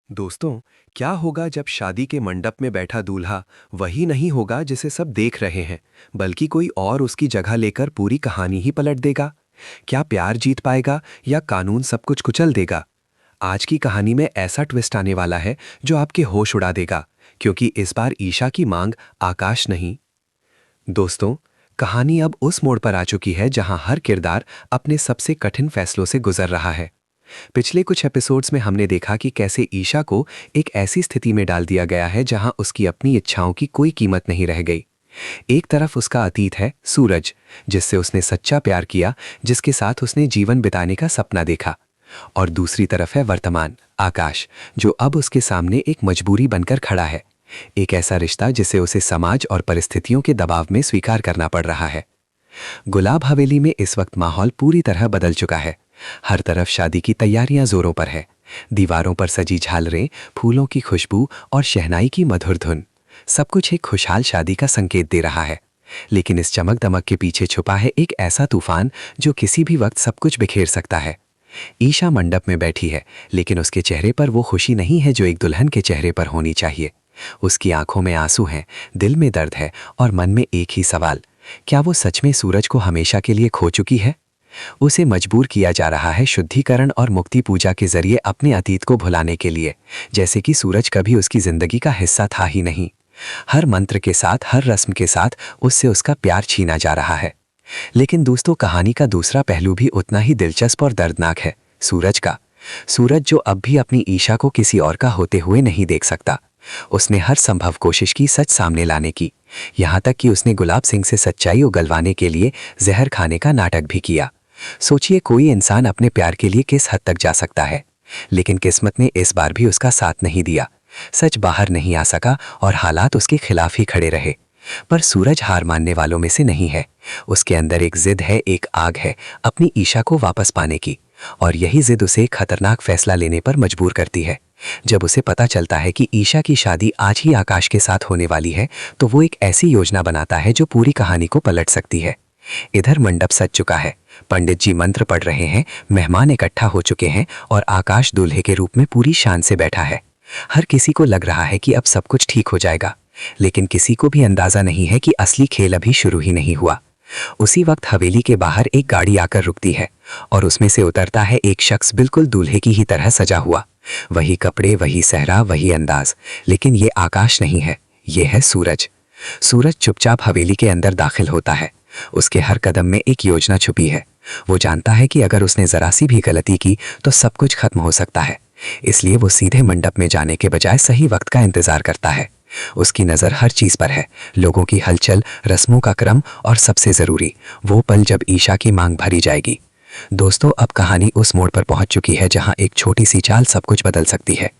दोस्तों, क्या होगा जब शादी के मंडप में बैठा दूल्हा वही नहीं होगा जिसे सब देख रहे हैं, बल्कि कोई और उसकी जगह लेकर पूरी कहानी ही पलट देगा? क्या प्यार जीत पाएगा या कानून सब कुछ कुचल देगा? आज की कहानी में ऐसा ट्विस्ट आने वाला है जो आपके होश उड़ा देगा, क्योंकि इस बार ईशा की मांग आकाश नहीं। दोस्तों, कहानी अब उस मोड़ पर आ चुकी है जहां हर किरदार अपने सबसे कठिन फैसलों से गुजर रहा है। पिछले कुछ एपिसोड्स में हमने देखा कि कैसे ईशा को एक ऐसी स्थिति में डाल दिया गया है जहां उसकी अपनी इच्छाओं की कोई कीमत नहीं रह गई। एक तरफ उसका अतीत है सूरज, जिससे उसने सच्चा प्यार किया, जिसके साथ उसने जीवन बिताने का सपना देखा। और दूसरी तरफ है वर्तमान आकाश, जो अब उसके सामने एक मजबूरी बनकर खड़ा है। एक ऐसा रिश्ता जिसे उसे समाज और परिस्थितियों के दबाव में स्वीकार करना पड़ रहा है। गुलाब हवेली में इस वक्त माहौल पूरी तरह बदल चुका है। हर तरफ शादी की तैयारियां जोरों पर है। दीवारों पर सजी झालरें, फूलों की खुशबू और शहनाई की मधुर धुन, सब कुछ एक खुशहाल शादी का संकेत दे रहा है। लेकिन इस चमक दमक के पीछे छुपा है एक ऐसा तूफान जो किसी भी वक्त सब कुछ बिखेर सकता है। ईशा मंडप में बैठी है, लेकिन उसके चेहरे पर वो खुशी नहीं है जो एक दुल्हन के चेहरे पर होनी चाहिए। उसकी आंखों में आंसू हैं, दिल में दर्द है और मन में एक ही सवाल, क्या वो सच में सूरज को हमेशा के लिए खो चुकी है? उसे मजबूर किया जा रहा है शुद्धिकरण और मुक्ति पूजा के जरिए अपने अतीत को भुलाने के लिए, जैसे कि सूरज कभी उसकी जिंदगी का हिस्सा था ही नहीं। हर मंत्र के साथ, हर रस्म के साथ उससे उसका प्यार छीना जा रहा है। लेकिन दोस्तों, कहानी का दूसरा पहलू भी उतना ही दिलचस्प और दर्दनाक है, सूरज का। सूरज जो अब भी अपनी ईशा को किसी और का होते हुए नहीं देख सकता। उसने हर संभव कोशिश की सच सामने लाने की, यहाँ तक कि उसने गुलाब सिंह से सच्चाई उगलवाने के लिए जहर खाने का नाटक भी किया। सोचिए, कोई इंसान अपने प्यार के लिए किस हद तक जा सकता है। लेकिन किस्मत ने इस बार भी उसका साथ नहीं दिया। सच बाहर नहीं आ सका और हालात उसके खिलाफ ही खड़े रहे। पर सूरज हार मानने वालों में से नहीं है। उसके अंदर एक जिद है, एक आग है अपनी ईशा को वापस पाने की। और यही जिद उसे एक खतरनाक फैसला लेने पर मजबूर करती है। जब उसे पता चलता है कि ईशा की शादी आज ही आकाश के साथ होने वाली है, तो वो एक ऐसी योजना बनाता है जो पूरी कहानी को पलट सकती है। इधर मंडप सज चुका है, पंडित जी मंत्र पढ़ रहे हैं, मेहमान इकट्ठा हो चुके हैं और आकाश दूल्हे के रूप में पूरी शान से बैठा है। हर किसी को लग रहा है कि अब सब कुछ ठीक हो जाएगा, लेकिन किसी को भी अंदाजा नहीं है कि असली खेल अभी शुरू ही नहीं हुआ। उसी वक्त हवेली के बाहर एक गाड़ी आकर रुकती है और उसमें से उतरता है एक शख्स, बिल्कुल दूल्हे की ही तरह सजा हुआ। वही कपड़े, वही सहरा, वही अंदाज। लेकिन ये आकाश नहीं है, ये है सूरज। सूरज चुपचाप हवेली के अंदर दाखिल होता है। उसके हर कदम में एक योजना छुपी है। वो जानता है कि अगर उसने जरा सी भी गलती की तो सब कुछ खत्म हो सकता है। इसलिए वो सीधे मंडप में जाने के बजाय सही वक्त का इंतजार करता है। उसकी नज़र हर चीज़ पर है, लोगों की हलचल, रस्मों का क्रम और सबसे ज़रूरी वो पल जब ईशा की मांग भरी जाएगी। दोस्तों, अब कहानी उस मोड़ पर पहुंच चुकी है जहां एक छोटी सी चाल सब कुछ बदल सकती है।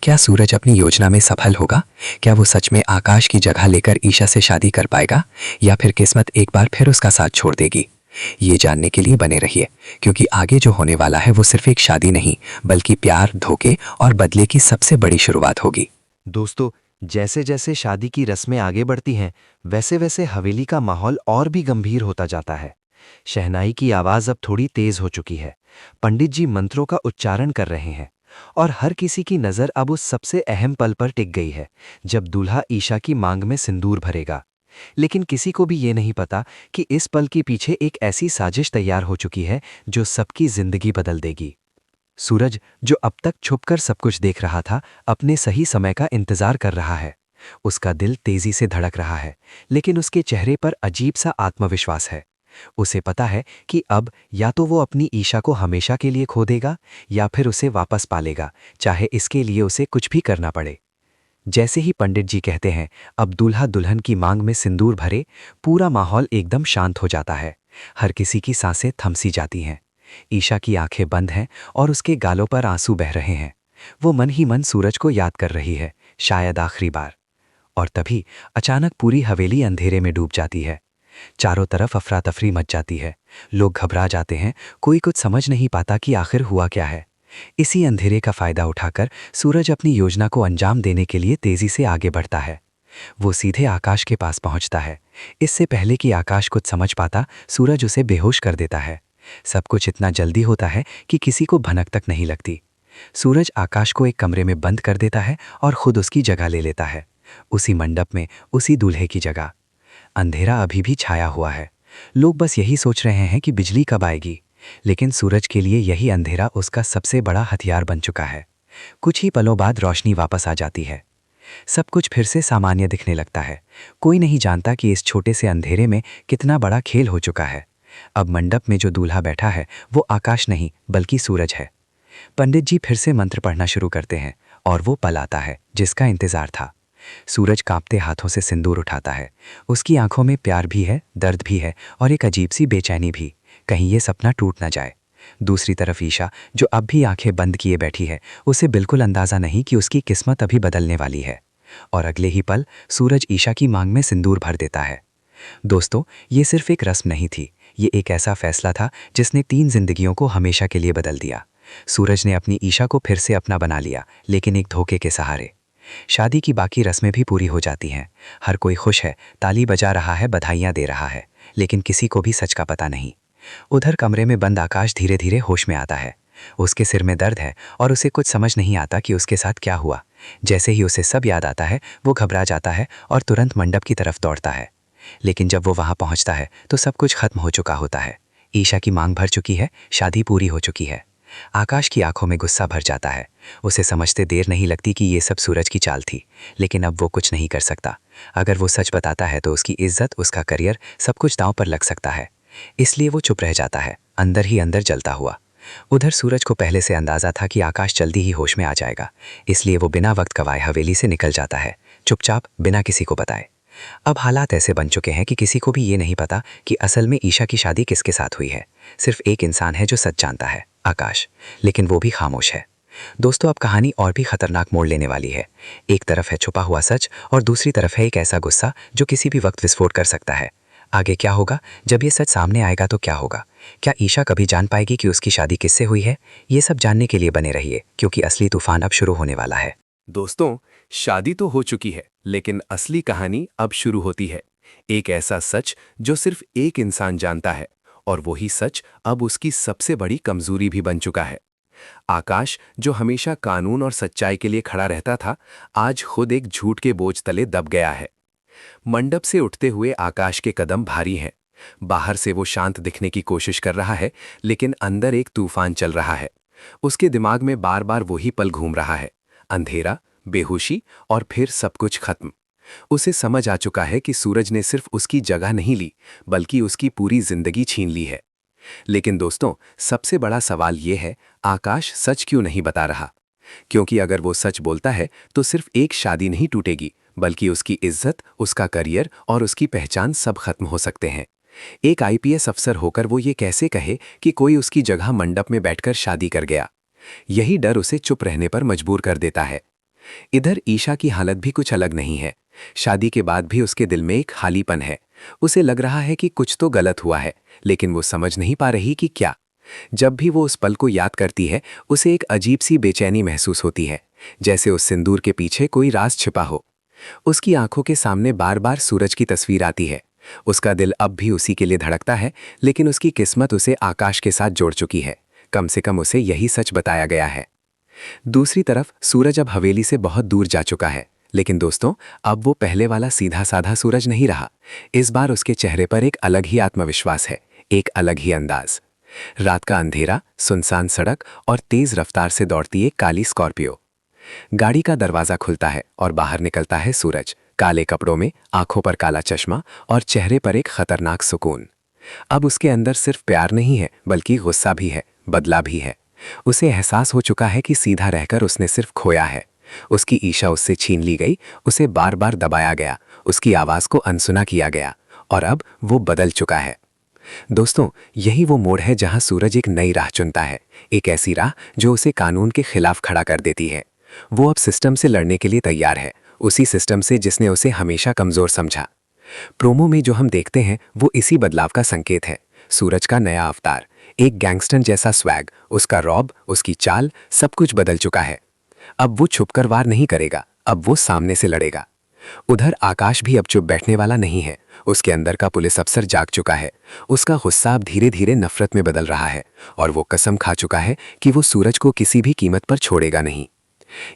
क्या सूरज अपनी योजना में सफल होगा? क्या वो सच में आकाश की जगह लेकर ईशा से शादी कर पाएगा, या फिर किस्मत एक बार फिर उसका साथ छोड़ देगी? ये जानने के लिए बने रहिए, क्योंकि आगे जो होने वाला है वो सिर्फ एक शादी नहीं, बल्कि प्यार, धोखे और बदले की सबसे बड़ी शुरुआत होगी। दोस्तों, जैसे जैसे शादी की रस्में आगे बढ़ती हैं, वैसे वैसे हवेली का माहौल और भी गंभीर होता जाता है। शहनाई की आवाज अब थोड़ी तेज हो चुकी है। पंडित जी मंत्रों का उच्चारण कर रहे हैं और हर किसी की नजर अब उस सबसे अहम पल पर टिक गई है, जब दूल्हा ईशा की मांग में सिंदूर भरेगा। लेकिन किसी को भी ये नहीं पता कि इस पल के पीछे एक ऐसी साजिश तैयार हो चुकी है जो सबकी जिंदगी बदल देगी। सूरज, जो अब तक छुपकर सब कुछ देख रहा था, अपने सही समय का इंतजार कर रहा है। उसका दिल तेजी से धड़क रहा है, लेकिन उसके चेहरे पर अजीब सा आत्मविश्वास है। उसे पता है कि अब या तो वो अपनी ईशा को हमेशा के लिए खो देगा, या फिर उसे वापस पालेगा, चाहे इसके लिए उसे कुछ भी करना पड़े। जैसे ही पंडित जी कहते हैं, अब दूल्हा दुल्हन की मांग में सिंदूर भरे, पूरा माहौल एकदम शांत हो जाता है। हर किसी की सांसें थमसी जाती हैं। ईशा की आंखें बंद हैं और उसके गालों पर आंसू बह रहे हैं। वो मन ही मन सूरज को याद कर रही है, शायद आखिरी बार। और तभी अचानक पूरी हवेली अंधेरे में डूब जाती है। चारों तरफ अफरा तफरी मच जाती है। लोग घबरा जाते हैं, कोई कुछ समझ नहीं पाता कि आखिर हुआ क्या है। इसी अंधेरे का फायदा उठाकर सूरज अपनी योजना को अंजाम देने के लिए तेजी से आगे बढ़ता है। वो सीधे आकाश के पास पहुंचता है। इससे पहले कि आकाश कुछ समझ पाता, सूरज उसे बेहोश कर देता है। सब कुछ इतना जल्दी होता है कि किसी को भनक तक नहीं लगती। सूरज आकाश को एक कमरे में बंद कर देता है और खुद उसकी जगह ले लेता है, उसी मंडप में, उसी दूल्हे की जगह। अंधेरा अभी भी छाया हुआ है। लोग बस यही सोच रहे हैं कि बिजली कब आएगी, लेकिन सूरज के लिए यही अंधेरा उसका सबसे बड़ा हथियार बन चुका है। कुछ ही पलों बाद रोशनी वापस आ जाती है। सब कुछ फिर से सामान्य दिखने लगता है। कोई नहीं जानता कि इस छोटे से अंधेरे में कितना बड़ा खेल हो चुका है। अब मंडप में जो दूल्हा बैठा है वो आकाश नहीं बल्कि सूरज है। पंडित जी फिर से मंत्र पढ़ना शुरू करते हैं और वो पल आता है जिसका इंतजार था। सूरज कांपते हाथों से सिंदूर उठाता है। उसकी आंखों में प्यार भी है, दर्द भी है और एक अजीब सी बेचैनी भी, कहीं ये सपना टूट ना जाए। दूसरी तरफ ईशा, जो अब भी आंखें बंद किए बैठी है, उसे बिल्कुल अंदाजा नहीं कि उसकी किस्मत अभी बदलने वाली है। और अगले ही पल सूरज ईशा की मांग में सिंदूर भर देता है। दोस्तों, ये सिर्फ एक रस्म नहीं थी, ये एक ऐसा फैसला था जिसने 3 जिंदगियों को हमेशा के लिए बदल दिया। सूरज ने अपनी ईशा को फिर से अपना बना लिया, लेकिन एक धोखे के सहारे। शादी की बाकी रस्में भी पूरी हो जाती हैं। हर कोई खुश है, ताली बजा रहा है, बधाइयां दे रहा है, लेकिन किसी को भी सच का पता नहीं। उधर कमरे में बंद आकाश धीरे धीरे होश में आता है। उसके सिर में दर्द है और उसे कुछ समझ नहीं आता कि उसके साथ क्या हुआ। जैसे ही उसे सब याद आता है, वो घबरा जाता है और तुरंत मंडप की तरफ दौड़ता है। लेकिन जब वो वहां पहुंचता है तो सब कुछ खत्म हो चुका होता है। ईशा की मांग भर चुकी है, शादी पूरी हो चुकी है। आकाश की आंखों में गुस्सा भर जाता है। उसे समझते देर नहीं लगती कि ये सब सूरज की चाल थी, लेकिन अब वो कुछ नहीं कर सकता। अगर वो सच बताता है तो उसकी इज्जत, उसका करियर, सब कुछ दांव पर लग सकता है। इसलिए वो चुप रह जाता है, अंदर ही अंदर जलता हुआ। उधर सूरज को पहले से अंदाजा था कि आकाश जल्दी ही होश में आ जाएगा, इसलिए वो बिना वक्त गवाए हवेली से निकल जाता है, चुपचाप, बिना किसी को बताए। अब हालात ऐसे बन चुके हैं कि किसी को भी ये नहीं पता कि असल में ईशा की शादी किसके साथ हुई है। सिर्फ एक इंसान है जो सच जानता है, आकाश, लेकिन वो भी खामोश है। दोस्तों, अब कहानी और भी खतरनाक मोड़ लेने वाली है। एक तरफ है छुपा हुआ सच और दूसरी तरफ है एक ऐसा गुस्सा जो किसी भी वक्त विस्फोट कर सकता है। आगे क्या होगा? जब ये सच सामने आएगा तो क्या होगा? क्या ईशा कभी जान पाएगी कि उसकी शादी किससे हुई है? ये सब जानने के लिए बने रहिए, क्योंकि असली तूफान अब शुरू होने वाला है। दोस्तों, शादी तो हो चुकी है, लेकिन असली कहानी अब शुरू होती है। एक ऐसा सच जो सिर्फ एक इंसान जानता है, और वही सच अब उसकी सबसे बड़ी कमजोरी भी बन चुका है। आकाश, जो हमेशा कानून और सच्चाई के लिए खड़ा रहता था, आज खुद एक झूठ के बोझ तले दब गया है। मंडप से उठते हुए आकाश के कदम भारी हैं। बाहर से वो शांत दिखने की कोशिश कर रहा है, लेकिन अंदर एक तूफान चल रहा है। उसके दिमाग में बार बार वही पल घूम रहा है, अंधेरा, बेहोशी और फिर सब कुछ खत्म। उसे समझ आ चुका है कि सूरज ने सिर्फ उसकी जगह नहीं ली, बल्कि उसकी पूरी जिंदगी छीन ली है। लेकिन दोस्तों, सबसे बड़ा सवाल यह है, आकाश सच क्यों नहीं बता रहा? क्योंकि अगर वो सच बोलता है तो सिर्फ एक शादी नहीं टूटेगी, बल्कि उसकी इज्जत, उसका करियर और उसकी पहचान सब खत्म हो सकते हैं। एक आईपीएस अफसर होकर वो ये कैसे कहे कि कोई उसकी जगह मंडप में बैठकर शादी कर गया? यही डर उसे चुप रहने पर मजबूर कर देता है। इधर ईशा की हालत भी कुछ अलग नहीं है। शादी के बाद भी उसके दिल में एक खालीपन है। उसे लग रहा है कि कुछ तो गलत हुआ है, लेकिन वो समझ नहीं पा रही कि क्या। जब भी वो उस पल को याद करती है, उसे एक अजीब सी बेचैनी महसूस होती है, जैसे उस सिंदूर के पीछे कोई राज छिपा हो। उसकी आंखों के सामने बार बार सूरज की तस्वीर आती है। उसका दिल अब भी उसी के लिए धड़कता है, लेकिन उसकी किस्मत उसे आकाश के साथ जोड़ चुकी है। कम से कम उसे यही सच बताया गया है। दूसरी तरफ सूरज अब हवेली से बहुत दूर जा चुका है, लेकिन दोस्तों, अब वो पहले वाला सीधा साधा सूरज नहीं रहा। इस बार उसके चेहरे पर एक अलग ही आत्मविश्वास है, एक अलग ही अंदाज। रात का अंधेरा, सुनसान सड़क और तेज रफ्तार से दौड़ती एक काली स्कॉर्पियो। गाड़ी का दरवाजा खुलता है और बाहर निकलता है सूरज, काले कपड़ों में, आंखों पर काला चश्मा और चेहरे पर एक खतरनाक सुकून। अब उसके अंदर सिर्फ प्यार नहीं है, बल्कि गुस्सा भी है, बदला भी है। उसे एहसास हो चुका है कि सीधा रहकर उसने सिर्फ खोया है। उसकी ईशा उससे छीन ली गई, उसे बार बार दबाया गया, उसकी आवाज को अनसुना किया गया, और अब वो बदल चुका है। दोस्तों, यही वो मोड़ है जहां सूरज एक नई राह चुनता है, एक ऐसी राह जो उसे कानून के खिलाफ खड़ा कर देती है। वो अब सिस्टम से लड़ने के लिए तैयार है, उसी सिस्टम से जिसने उसे हमेशा कमजोर समझा। प्रोमो में जो हम देखते हैं वो इसी बदलाव का संकेत है। सूरज का नया अवतार, एक गैंगस्टर जैसा स्वैग, उसका रौब, उसकी चाल, सब कुछ बदल चुका है। अब वो छुपकर वार नहीं करेगा, अब वो सामने से लड़ेगा। उधर आकाश भी अब चुप बैठने वाला नहीं है। उसके अंदर का पुलिस अफसर जाग चुका है। उसका गुस्सा अब धीरे धीरे नफरत में बदल रहा है और वो कसम खा चुका है कि वो सूरज को किसी भी कीमत पर छोड़ेगा नहीं।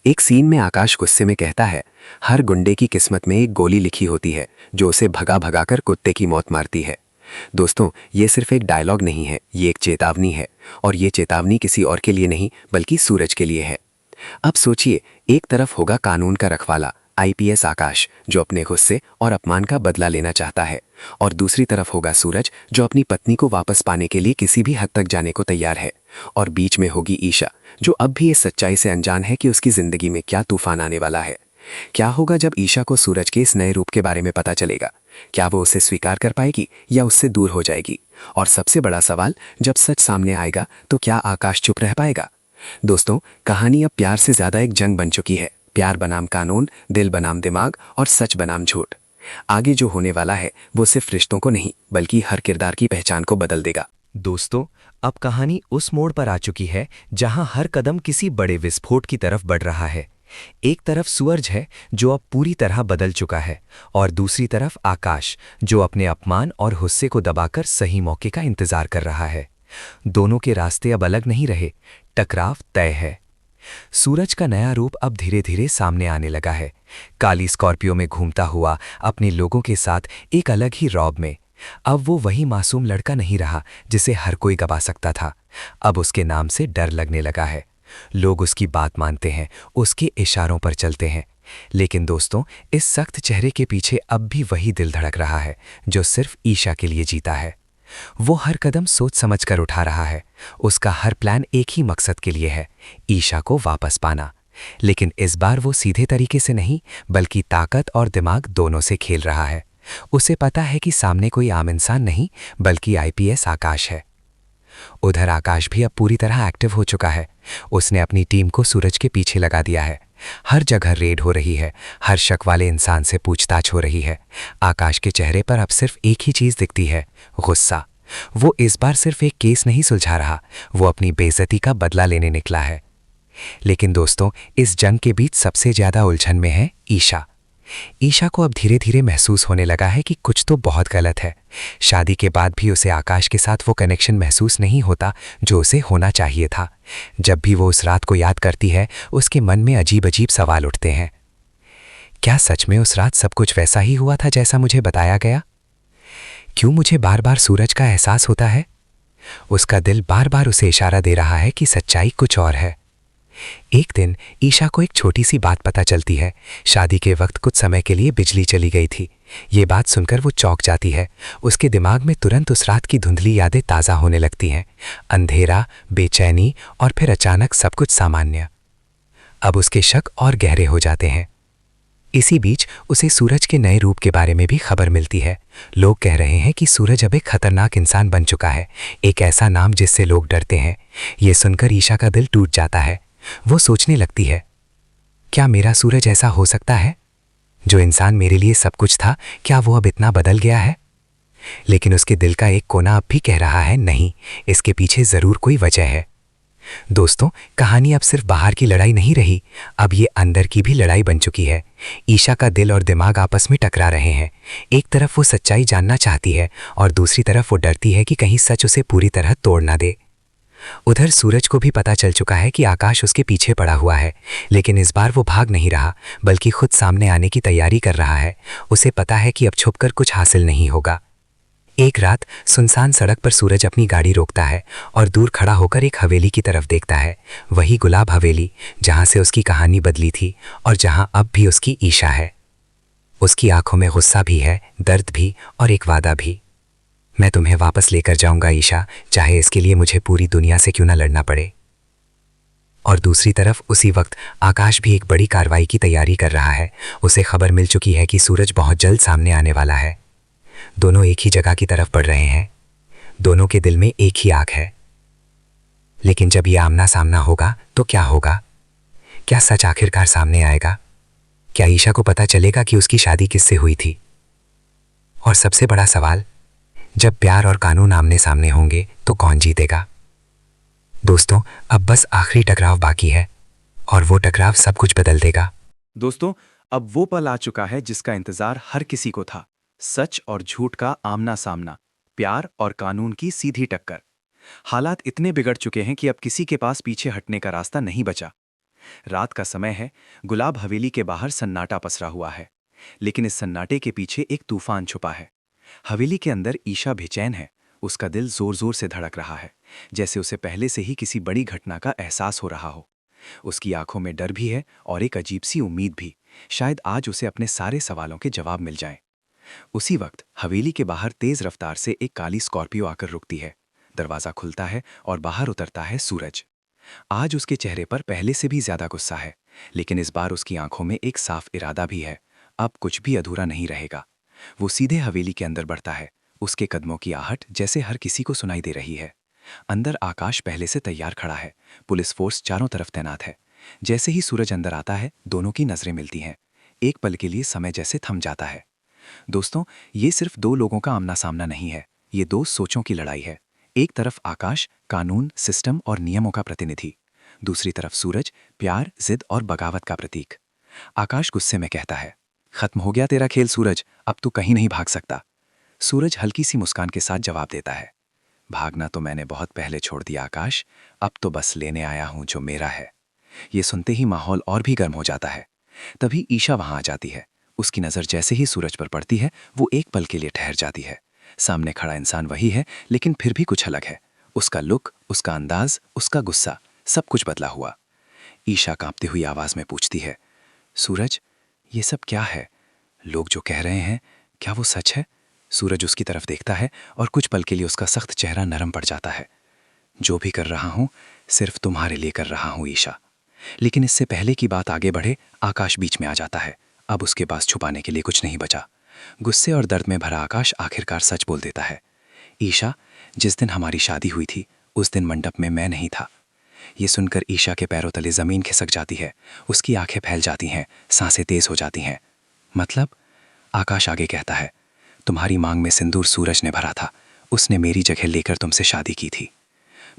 एक सीन में आकाश गुस्से में कहता है, हर गुंडे की किस्मत में एक गोली लिखी होती है जो उसे भगा भगा कर कुत्ते की मौत मारती है। दोस्तों, ये सिर्फ एक डायलॉग नहीं है, ये एक चेतावनी है। और ये चेतावनी किसी और के लिए नहीं बल्कि सूरज के लिए है। अब सोचिए, एक तरफ होगा कानून का रखवाला आईपीएस आकाश, जो अपने गुस्से और अपमान का बदला लेना चाहता है, और दूसरी तरफ होगा सूरज, जो अपनी पत्नी को वापस पाने के लिए किसी भी हद तक जाने को तैयार है। और बीच में होगी ईशा, जो अब भी इस सच्चाई से अनजान है कि उसकी जिंदगी में क्या तूफान आने वाला है। क्या होगा जब ईशा को सूरज के इस नए रूप के बारे में पता चलेगा? क्या वो उसे स्वीकार कर पाएगी या उससे दूर हो जाएगी? और सबसे बड़ा सवाल, जब सच सामने आएगा तो क्या आकाश चुप रह पाएगा? दोस्तों, कहानी अब प्यार से ज्यादा एक जंग बन चुकी है। प्यार बनाम कानून, दिल बनाम दिमाग और सच बनाम झूठ। आगे जो होने वाला है वो सिर्फ रिश्तों को नहीं बल्कि हर किरदार की पहचान को बदल देगा। दोस्तों, अब कहानी उस मोड़ पर आ चुकी है जहां हर कदम किसी बड़े विस्फोट की तरफ बढ़ रहा है। एक तरफ सूरज है जो अब पूरी तरह बदल चुका है, और दूसरी तरफ आकाश, जो अपने अपमान और गुस्से को दबाकर सही मौके का इंतजार कर रहा है। दोनों के रास्ते अब अलग नहीं रहे, टकराव तय है। सूरज का नया रूप अब धीरे धीरे सामने आने लगा है, काली स्कॉर्पियो में घूमता हुआ अपने लोगों के साथ एक अलग ही रौब में। अब वो वही मासूम लड़का नहीं रहा जिसे हर कोई गवा सकता था। अब उसके नाम से डर लगने लगा है। लोग उसकी बात मानते हैं, उसके इशारों पर चलते हैं। लेकिन दोस्तों, इस सख्त चेहरे के पीछे अब भी वही दिल धड़क रहा है जो सिर्फ ईशा के लिए जीता है। वो हर कदम सोच समझ कर उठा रहा है। उसका हर प्लान एक ही मकसद के लिए है, ईशा को वापस पाना। लेकिन इस बार वो सीधे तरीके से नहीं बल्कि ताकत और दिमाग दोनों से खेल रहा है। उसे पता है कि सामने कोई आम इंसान नहीं बल्कि आईपीएस आकाश है। उधर आकाश भी अब पूरी तरह एक्टिव हो चुका है। उसने अपनी टीम को सूरज के पीछे लगा दिया है। हर जगह रेड हो रही है, हर शक वाले इंसान से पूछताछ हो रही है। आकाश के चेहरे पर अब सिर्फ एक ही चीज दिखती है, गुस्सा। वो इस बार सिर्फ एक केस नहीं सुलझा रहा, वो अपनी बेइज्जती का बदला लेने निकला है। लेकिन दोस्तों, इस जंग के बीच सबसे ज्यादा उलझन में है ईशा। ईशा को अब धीरे धीरे महसूस होने लगा है कि कुछ तो बहुत गलत है। शादी के बाद भी उसे आकाश के साथ वो कनेक्शन महसूस नहीं होता जो उसे होना चाहिए था। जब भी वो उस रात को याद करती है, उसके मन में अजीब अजीब सवाल उठते हैं। क्या सच में उस रात सब कुछ वैसा ही हुआ था जैसा मुझे बताया गया? क्यों मुझे बार बार सूरज का एहसास होता है? उसका दिल बार बार उसे इशारा दे रहा है कि सच्चाई कुछ और है। एक दिन ईशा को एक छोटी सी बात पता चलती है। शादी के वक्त कुछ समय के लिए बिजली चली गई थी। ये बात सुनकर वो चौंक जाती है। उसके दिमाग में तुरंत उस रात की धुंधली यादें ताज़ा होने लगती हैं। अंधेरा, बेचैनी और फिर अचानक सब कुछ सामान्य। अब उसके शक और गहरे हो जाते हैं। इसी बीच उसे सूरज के नए रूप के बारे में भी खबर मिलती है। लोग कह रहे हैं कि सूरज अब एक खतरनाक इंसान बन चुका है, एक ऐसा नाम जिससे लोग डरते हैं। ये सुनकर ईशा का दिल टूट जाता है। वो सोचने लगती है, क्या मेरा सूरज ऐसा हो सकता है? जो इंसान मेरे लिए सब कुछ था, क्या वो अब इतना बदल गया है? लेकिन उसके दिल का एक कोना अब भी कह रहा है, नहीं, इसके पीछे जरूर कोई वजह है। दोस्तों, कहानी अब सिर्फ बाहर की लड़ाई नहीं रही, अब ये अंदर की भी लड़ाई बन चुकी है। ईशा का दिल और दिमाग आपस में टकरा रहे हैं। एक तरफ वो सच्चाई जानना चाहती है और दूसरी तरफ वो डरती है कि कहीं सच उसे पूरी तरह तोड़ ना दे। उधर सूरज को भी पता चल चुका है कि आकाश उसके पीछे पड़ा हुआ है, लेकिन इस बार वो भाग नहीं रहा बल्कि खुद सामने आने की तैयारी कर रहा है। उसे पता है कि अब छुपकर कुछ हासिल नहीं होगा। एक रात सुनसान सड़क पर सूरज अपनी गाड़ी रोकता है और दूर खड़ा होकर एक हवेली की तरफ देखता है। वही गुलाब हवेली जहां से उसकी कहानी बदली थी और जहां अब भी उसकी ईशा है। उसकी आंखों में गुस्सा भी है, दर्द भी और एक वादा भी। मैं तुम्हें वापस लेकर जाऊंगा ईशा, चाहे इसके लिए मुझे पूरी दुनिया से क्यों ना लड़ना पड़े। और दूसरी तरफ उसी वक्त आकाश भी एक बड़ी कार्रवाई की तैयारी कर रहा है। उसे खबर मिल चुकी है कि सूरज बहुत जल्द सामने आने वाला है। दोनों एक ही जगह की तरफ बढ़ रहे हैं। दोनों के दिल में एक ही आग है। लेकिन जब यह आमना सामना होगा तो क्या होगा? क्या सच आखिरकार सामने आएगा? क्या ईशा को पता चलेगा कि उसकी शादी किससे हुई थी? और सबसे बड़ा सवाल, जब प्यार और कानून आमने सामने होंगे तो कौन जीतेगा? दोस्तों, अब बस आखिरी टकराव बाकी है और वो टकराव सब कुछ बदल देगा। दोस्तों, अब वो पल आ चुका है जिसका इंतजार हर किसी को था। सच और झूठ का आमना सामना, प्यार और कानून की सीधी टक्कर। हालात इतने बिगड़ चुके हैं कि अब किसी के पास पीछे हटने का रास्ता नहीं बचा। रात का समय है, गुलाब हवेली के बाहर सन्नाटा पसरा हुआ है। लेकिन इस सन्नाटे के पीछे एक तूफान छुपा है। हवेली के अंदर ईशा बेचैन है। उसका दिल जोर जोर से धड़क रहा है, जैसे उसे पहले से ही किसी बड़ी घटना का एहसास हो रहा हो। उसकी आंखों में डर भी है और एक अजीब सी उम्मीद भी, शायद आज उसे अपने सारे सवालों के जवाब मिल जाएं। उसी वक्त हवेली के बाहर तेज रफ्तार से एक काली स्कॉर्पियो आकर रुकती है। दरवाजा खुलता है और बाहर उतरता है सूरज। आज उसके चेहरे पर पहले से भी ज्यादा गुस्सा है, लेकिन इस बार उसकी आंखों में एक साफ इरादा भी है। अब कुछ भी अधूरा नहीं रहेगा। वो सीधे हवेली के अंदर बढ़ता है। उसके कदमों की आहट जैसे हर किसी को सुनाई दे रही है। अंदर आकाश पहले से तैयार खड़ा है। पुलिस फोर्स चारों तरफ तैनात है। जैसे ही सूरज अंदर आता है, दोनों की नजरें मिलती हैं। एक पल के लिए समय जैसे थम जाता है। दोस्तों, ये सिर्फ दो लोगों का आमना सामना नहीं है, ये दो सोचों की लड़ाई है। एक तरफ आकाश, कानून, सिस्टम और नियमों का प्रतिनिधि। दूसरी तरफ सूरज, प्यार, जिद और बगावत का प्रतीक। आकाश गुस्से में कहता है, खत्म हो गया तेरा खेल सूरज, अब तू कहीं नहीं भाग सकता। सूरज हल्की सी मुस्कान के साथ जवाब देता है, भागना तो मैंने बहुत पहले छोड़ दिया आकाश, अब तो बस लेने आया हूं जो मेरा है। ये सुनते ही माहौल और भी गर्म हो जाता है। तभी ईशा वहां आ जाती है। उसकी नज़र जैसे ही सूरज पर पड़ती है, वो एक पल के लिए ठहर जाती है। सामने खड़ा इंसान वही है, लेकिन फिर भी कुछ अलग है। उसका लुक, उसका अंदाज, उसका गुस्सा, सब कुछ बदला हुआ। ईशा कांपती हुई आवाज में पूछती है, सूरज, ये सब क्या है? लोग जो कह रहे हैं, क्या वो सच है? सूरज उसकी तरफ देखता है और कुछ पल के लिए उसका सख्त चेहरा नरम पड़ जाता है। जो भी कर रहा हूं, सिर्फ तुम्हारे लिए कर रहा हूं ईशा। लेकिन इससे पहले की बात आगे बढ़े, आकाश बीच में आ जाता है। अब उसके पास छुपाने के लिए कुछ नहीं बचा। गुस्से और दर्द में भरा आकाश आखिरकार सच बोल देता है, ईशा, जिस दिन हमारी शादी हुई थी, उस दिन मंडप में मैं नहीं था। ये सुनकर ईशा के पैरों तले जमीन खिसक जाती है। उसकी आंखें फैल जाती हैं, सांसें तेज हो जाती हैं। मतलब? आकाश आगे कहता है, तुम्हारी मांग में सिंदूर सूरज ने भरा था। उसने मेरी जगह लेकर तुमसे शादी की थी।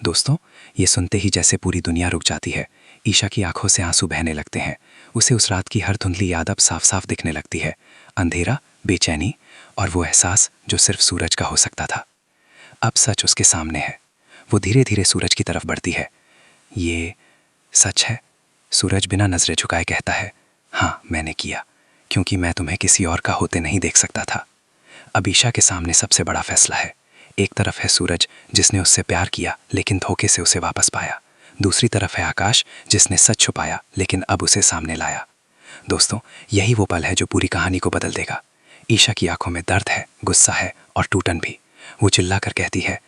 दोस्तों, ये सुनते ही जैसे पूरी दुनिया रुक जाती है। ईशा की आंखों से आंसू बहने लगते हैं। उसे उस रात की हर धुंधली याद अब साफ साफ दिखने लगती है। अंधेरा, बेचैनी और वो एहसास जो सिर्फ सूरज का हो सकता था। अब सच उसके सामने है। वो धीरे धीरे सूरज की तरफ बढ़ती है। ये सच है? सूरज बिना नजरें झुकाए कहता है, हाँ, मैंने किया, क्योंकि मैं तुम्हें किसी और का होते नहीं देख सकता था। अब ईशा के सामने सबसे बड़ा फैसला है। एक तरफ है सूरज, जिसने उससे प्यार किया लेकिन धोखे से उसे वापस पाया। दूसरी तरफ है आकाश, जिसने सच छुपाया लेकिन अब उसे सामने लाया। दोस्तों, यही वो पल है जो पूरी कहानी को बदल देगा। ईशा की आंखों में दर्द है, गुस्सा है और टूटन भी। वो चिल्लाकर कहती है,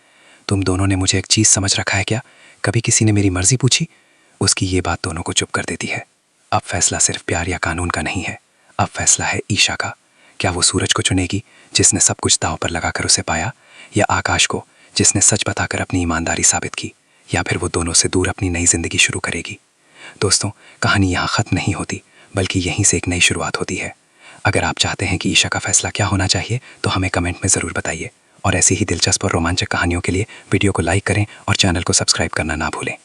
तुम दोनों ने मुझे एक चीज़ समझ रखा है क्या? कभी किसी ने मेरी मर्जी पूछी? उसकी ये बात दोनों को चुप कर देती है। अब फैसला सिर्फ प्यार या कानून का नहीं है, अब फैसला है ईशा का। क्या वो सूरज को चुनेगी, जिसने सब कुछ दांव पर लगाकर उसे पाया, या आकाश को, जिसने सच बताकर अपनी ईमानदारी साबित की, या फिर वो दोनों से दूर अपनी नई जिंदगी शुरू करेगी? दोस्तों, कहानी यहाँ खत्म नहीं होती, बल्कि यहीं से एक नई शुरुआत होती है। अगर आप चाहते हैं कि ईशा का फैसला क्या होना चाहिए, तो हमें कमेंट में ज़रूर बताइए। और ऐसी ही दिलचस्प और रोमांचक कहानियों के लिए वीडियो को लाइक करें और चैनल को सब्सक्राइब करना ना भूलें।